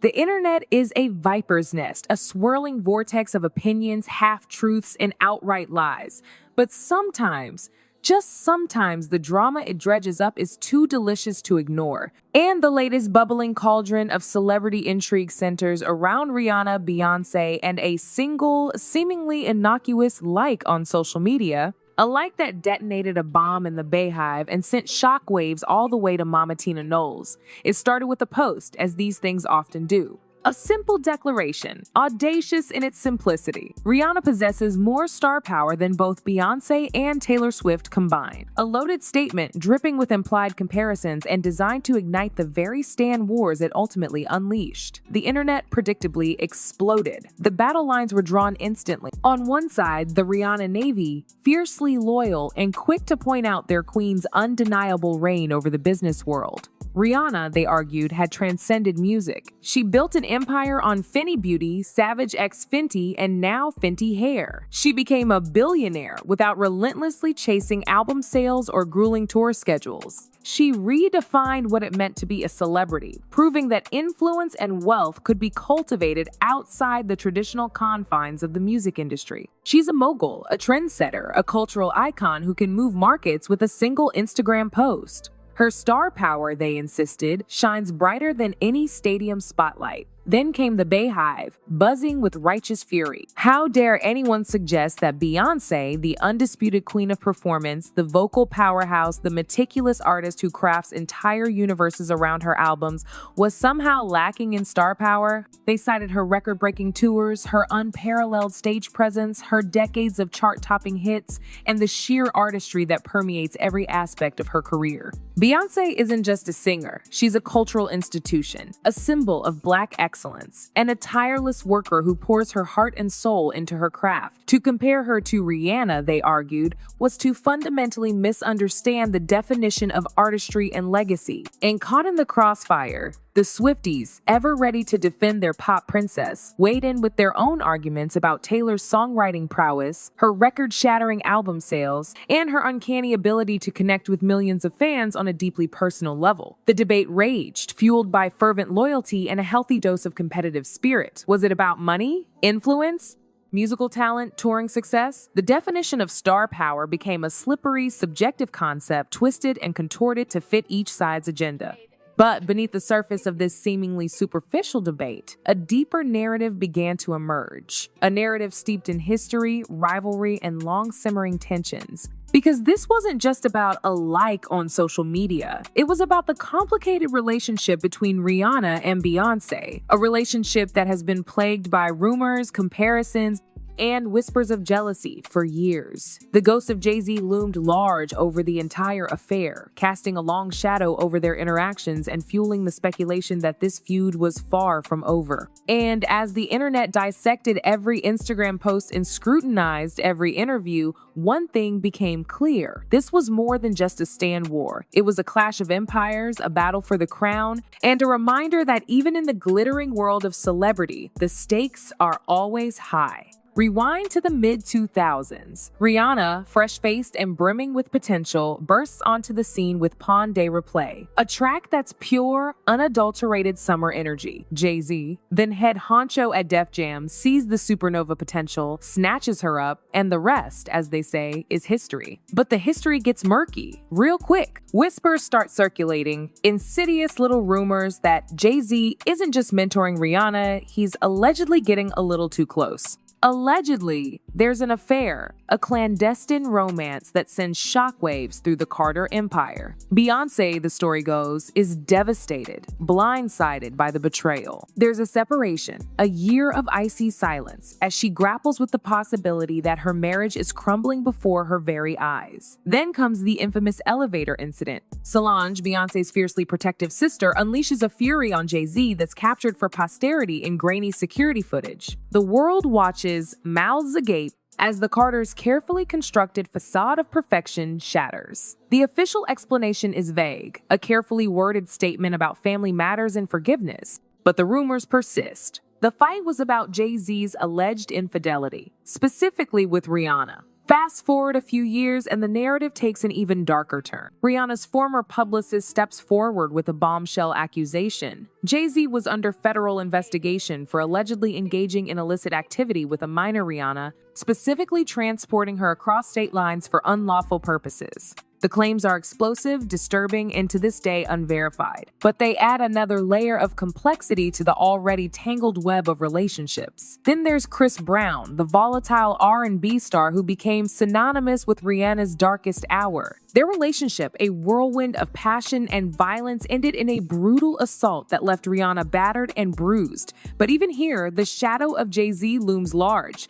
The internet is a viper's nest, a swirling vortex of opinions, half-truths, and outright lies. But sometimes, just sometimes, the drama it dredges up is too delicious to ignore. And the latest bubbling cauldron of celebrity intrigue centers around Rihanna, Beyonce, and a single, seemingly innocuous like on social media. A like that detonated a bomb in the Bayhive and sent shockwaves all the way to Mama Tina Knowles. It started with a post, as these things often do. A simple declaration, audacious in its simplicity. Rihanna possesses more star power than both Beyonce and Taylor Swift combined. A loaded statement dripping with implied comparisons and designed to ignite the very stan wars it ultimately unleashed. The internet predictably exploded. The battle lines were drawn instantly. On one side, the Rihanna Navy, fiercely loyal and quick to point out their queen's undeniable reign over the business world. Rihanna, they argued, had transcended music. She built an empire on Fenty Beauty, Savage X Fenty, and now Fenty Hair. She became a billionaire without relentlessly chasing album sales or grueling tour schedules. She redefined what it meant to be a celebrity, proving that influence and wealth could be cultivated outside the traditional confines of the music industry. She's a mogul, a trendsetter, a cultural icon who can move markets with a single Instagram post. Her star power, they insisted, shines brighter than any stadium spotlight. Then came the Bayhive, buzzing with righteous fury. How dare anyone suggest that Beyonce, the undisputed queen of performance, the vocal powerhouse, the meticulous artist who crafts entire universes around her albums, was somehow lacking in star power? They cited her record-breaking tours, her unparalleled stage presence, her decades of chart-topping hits, and the sheer artistry that permeates every aspect of her career. Beyonce isn't just a singer, she's a cultural institution, a symbol of Black excellence, and a tireless worker who pours her heart and soul into her craft. To compare her to Rihanna, they argued, was to fundamentally misunderstand the definition of artistry and legacy. And caught in the crossfire, the Swifties, ever ready to defend their pop princess, weighed in with their own arguments about Taylor's songwriting prowess, her record-shattering album sales, and her uncanny ability to connect with millions of fans on a deeply personal level. The debate raged, fueled by fervent loyalty and a healthy dose of competitive spirit. Was it about money? Influence? Musical talent, touring success? The definition of star power became a slippery, subjective concept twisted and contorted to fit each side's agenda. But beneath the surface of this seemingly superficial debate, a deeper narrative began to emerge. A narrative steeped in history, rivalry, and long-simmering tensions. Because this wasn't just about a like on social media. It was about the complicated relationship between Rihanna and Beyonce. A relationship that has been plagued by rumors, comparisons, and whispers of jealousy for years. The ghost of Jay-Z loomed large over the entire affair, casting a long shadow over their interactions and fueling the speculation that this feud was far from over. And as the internet dissected every Instagram post and scrutinized every interview, one thing became clear. This was more than just a stan war. It was a clash of empires, a battle for the crown, and a reminder that even in the glittering world of celebrity, the stakes are always high. Rewind to the mid-2000s. Rihanna, fresh-faced and brimming with potential, bursts onto the scene with Pon de Replay, a track that's pure, unadulterated summer energy. Jay-Z, then head honcho at Def Jam, sees the supernova potential, snatches her up, and the rest, as they say, is history. But the history gets murky, real quick. Whispers start circulating, insidious little rumors that Jay-Z isn't just mentoring Rihanna, he's allegedly getting a little too close. Allegedly, there's an affair, a clandestine romance that sends shockwaves through the Carter empire. Beyonce, the story goes, is devastated, blindsided by the betrayal. There's a separation, a year of icy silence, as she grapples with the possibility that her marriage is crumbling before her very eyes. Then comes the infamous elevator incident. Solange, Beyonce's fiercely protective sister, unleashes a fury on Jay-Z that's captured for posterity in grainy security footage. The world watches mouths agape as the Carters' carefully constructed facade of perfection shatters. The official explanation is vague, a carefully worded statement about family matters and forgiveness, but the rumors persist. The fight was about Jay-Z's alleged infidelity, specifically with Rihanna. Fast forward a few years and the narrative takes an even darker turn. Rihanna's former publicist steps forward with a bombshell accusation. Jay-Z was under federal investigation for allegedly engaging in illicit activity with a minor Rihanna, specifically transporting her across state lines for unlawful purposes. The claims are explosive, disturbing, and to this day unverified. But they add another layer of complexity to the already tangled web of relationships. Then there's Chris Brown, the volatile R&B star who became synonymous with Rihanna's darkest hour. Their relationship, a whirlwind of passion and violence, ended in a brutal assault that left Rihanna battered and bruised. But even here, the shadow of Jay-Z looms large.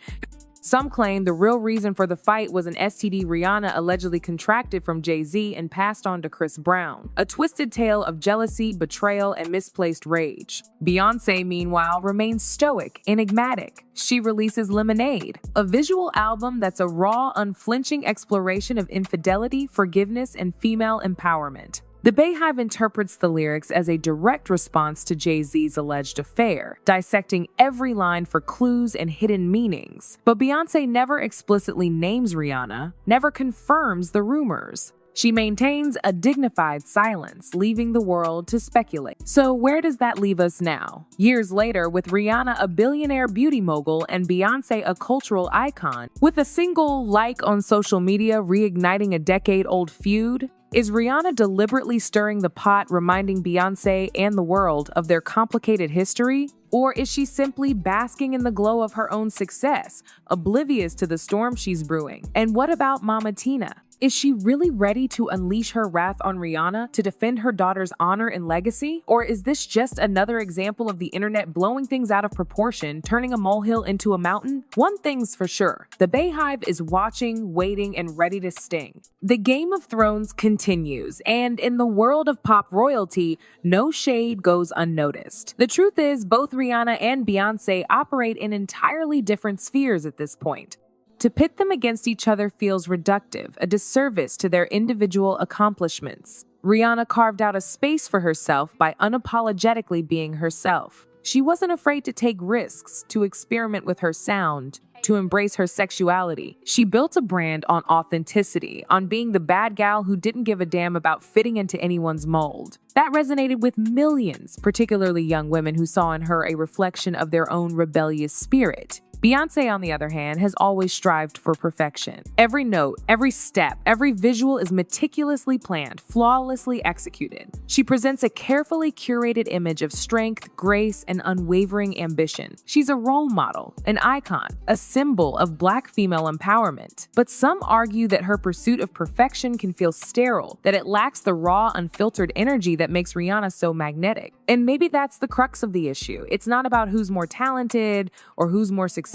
Some claim the real reason for the fight was an STD Rihanna allegedly contracted from Jay-Z and passed on to Chris Brown, a twisted tale of jealousy, betrayal, and misplaced rage. Beyonce, meanwhile, remains stoic, enigmatic. She releases Lemonade, a visual album that's a raw, unflinching exploration of infidelity, forgiveness, and female empowerment. The Beyhive interprets the lyrics as a direct response to Jay-Z's alleged affair, dissecting every line for clues and hidden meanings. But Beyonce never explicitly names Rihanna, never confirms the rumors. She maintains a dignified silence, leaving the world to speculate. So where does that leave us now? Years later, with Rihanna a billionaire beauty mogul and Beyonce a cultural icon, with a single like on social media reigniting a decade-old feud, is Rihanna deliberately stirring the pot, reminding Beyonce and the world of their complicated history? Or is she simply basking in the glow of her own success, oblivious to the storm she's brewing? And what about Mama Tina? Is she really ready to unleash her wrath on Rihanna to defend her daughter's honor and legacy? Or is this just another example of the internet blowing things out of proportion, turning a molehill into a mountain? One thing's for sure, the Beyhive is watching, waiting, and ready to sting. The Game of Thrones continues, and in the world of pop royalty, no shade goes unnoticed. The truth is, both Rihanna and Beyonce operate in entirely different spheres at this point. To pit them against each other feels reductive, a disservice to their individual accomplishments. Rihanna carved out a space for herself by unapologetically being herself. She wasn't afraid to take risks, to experiment with her sound, to embrace her sexuality. She built a brand on authenticity, on being the bad gal who didn't give a damn about fitting into anyone's mold. That resonated with millions, particularly young women who saw in her a reflection of their own rebellious spirit. Beyonce, on the other hand, has always strived for perfection. Every note, every step, every visual is meticulously planned, flawlessly executed. She presents a carefully curated image of strength, grace, and unwavering ambition. She's a role model, an icon, a symbol of Black female empowerment. But some argue that her pursuit of perfection can feel sterile, that it lacks the raw, unfiltered energy that makes Rihanna so magnetic. And maybe that's the crux of the issue. It's not about who's more talented or who's more successful.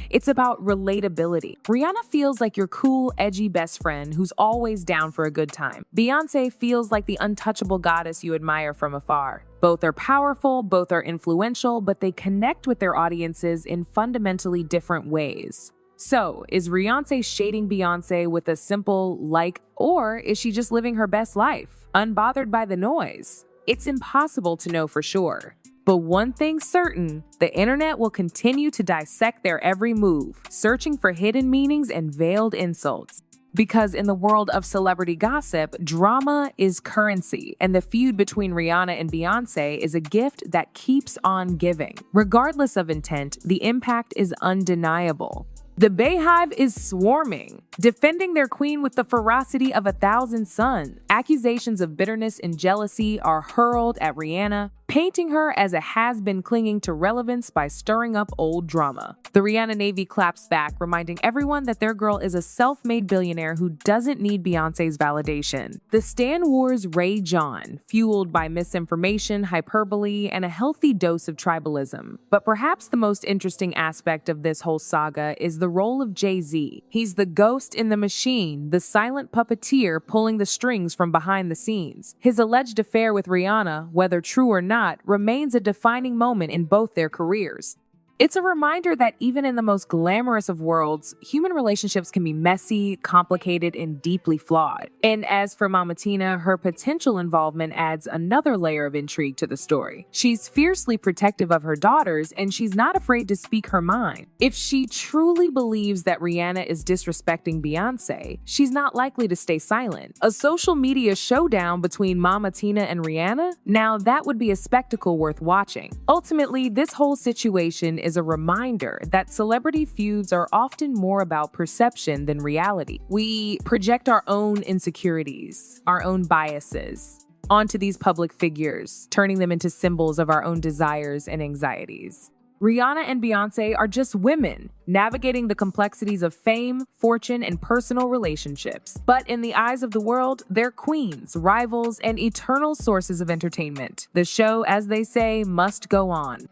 It's about relatability. Rihanna feels like your cool, edgy best friend who's always down for a good time. Beyonce feels like the untouchable goddess you admire from afar. Both are powerful, both are influential, but they connect with their audiences in fundamentally different ways. So, is Rihanna shading Beyonce with a simple like, or is she just living her best life, unbothered by the noise? It's impossible to know for sure. But one thing's certain, the internet will continue to dissect their every move, searching for hidden meanings and veiled insults. Because in the world of celebrity gossip, drama is currency, and the feud between Rihanna and Beyonce is a gift that keeps on giving. Regardless of intent, the impact is undeniable. The Beyhive is swarming, defending their queen with the ferocity of 1,000 suns. Accusations of bitterness and jealousy are hurled at Rihanna, painting her as a has-been clinging to relevance by stirring up old drama. The Rihanna Navy claps back, reminding everyone that their girl is a self-made billionaire who doesn't need Beyonce's validation. The Stan Wars rage on, fueled by misinformation, hyperbole, and a healthy dose of tribalism. But perhaps the most interesting aspect of this whole saga is the role of Jay-Z. He's the ghost in the machine, the silent puppeteer pulling the strings from behind the scenes. His alleged affair with Rihanna, whether true or not, remains a defining moment in both their careers. It's a reminder that even in the most glamorous of worlds, human relationships can be messy, complicated, and deeply flawed. And as for Mama Tina, her potential involvement adds another layer of intrigue to the story. She's fiercely protective of her daughters, and she's not afraid to speak her mind. If she truly believes that Rihanna is disrespecting Beyonce, she's not likely to stay silent. A social media showdown between Mama Tina and Rihanna? Now that would be a spectacle worth watching. Ultimately, this whole situation is a reminder that celebrity feuds are often more about perception than reality. We project our own insecurities, our own biases, onto these public figures, turning them into symbols of our own desires and anxieties. Rihanna and Beyonce are just women, navigating the complexities of fame, fortune, and personal relationships. But in the eyes of the world, they're queens, rivals, and eternal sources of entertainment. The show, as they say, must go on.